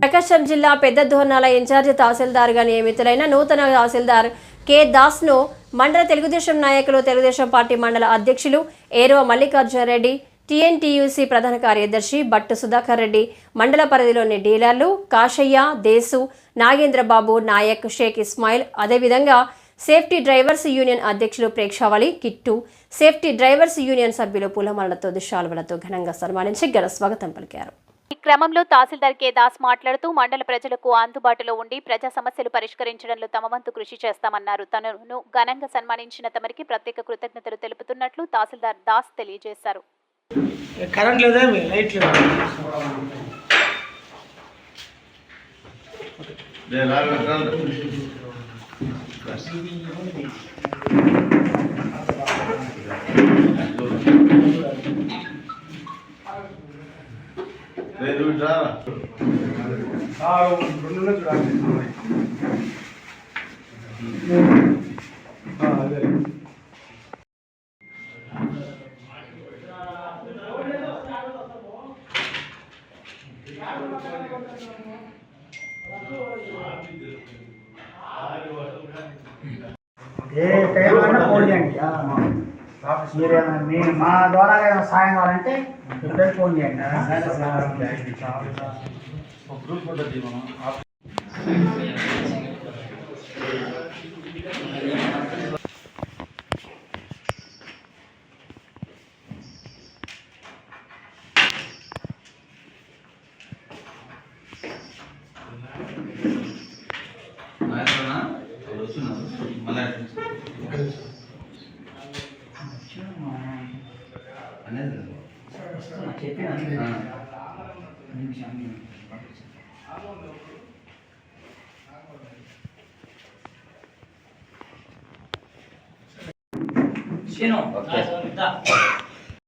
ప్రకాశం జిల్లా పెద్ద దోర్నాల ఇన్ఛార్జి తహసీల్దార్గా నియమితులైన నూతన తహసీల్దార్ కె దాస్ను మండల తెలుగుదేశం నాయకులు తెలుగుదేశం పార్టీ మండల అధ్యక్షులు ఏరువ మల్లికార్జునరెడ్డి, టీఎన్టీయూసీ ప్రధాన కార్యదర్శి బట్టు సుధాకర్ రెడ్డి, మండల పరిధిలోని డీలర్లు కాశయ్య, దేశు, నాగేంద్రబాబు, నాయక్, షేక్ ఇస్మాయిల్, అదేవిధంగా సేఫ్టీ డ్రైవర్స్ యూనియన్ అధ్యక్షులు ప్రేక్షావళి, కిట్టు, సేఫ్టీ డ్రైవర్స్ యూనియన్ సభ్యులు పూలమాలతో దుశాలువలతో ఘనంగా సన్మానించి ఘన స్వాగతం పలికారు. ఈ క్రమంలో తహసీల్దార్ కె దాస్ మాట్లాడుతూ మండల ప్రజలకు అందుబాటులో ఉండి ప్రజా సమస్యలు పరిష్కరించడంలో తమ వంతు కృషి చేస్తామన్నారు. తనను ఘనంగా సన్మానించిన తమరికి ప్రత్యేక కృతజ్ఞతలు తెలుపుతున్నట్లు తహసీల్దార్ దాస్ తెలియజేశారు. ఏ టైం అయినా ఫోన్ చేయండి. మీరు మా ద్వారా ఏమైనా సాయం కావాలంటే ఎప్పుడైనా ఫోన్ చేయండి. చెప్పిన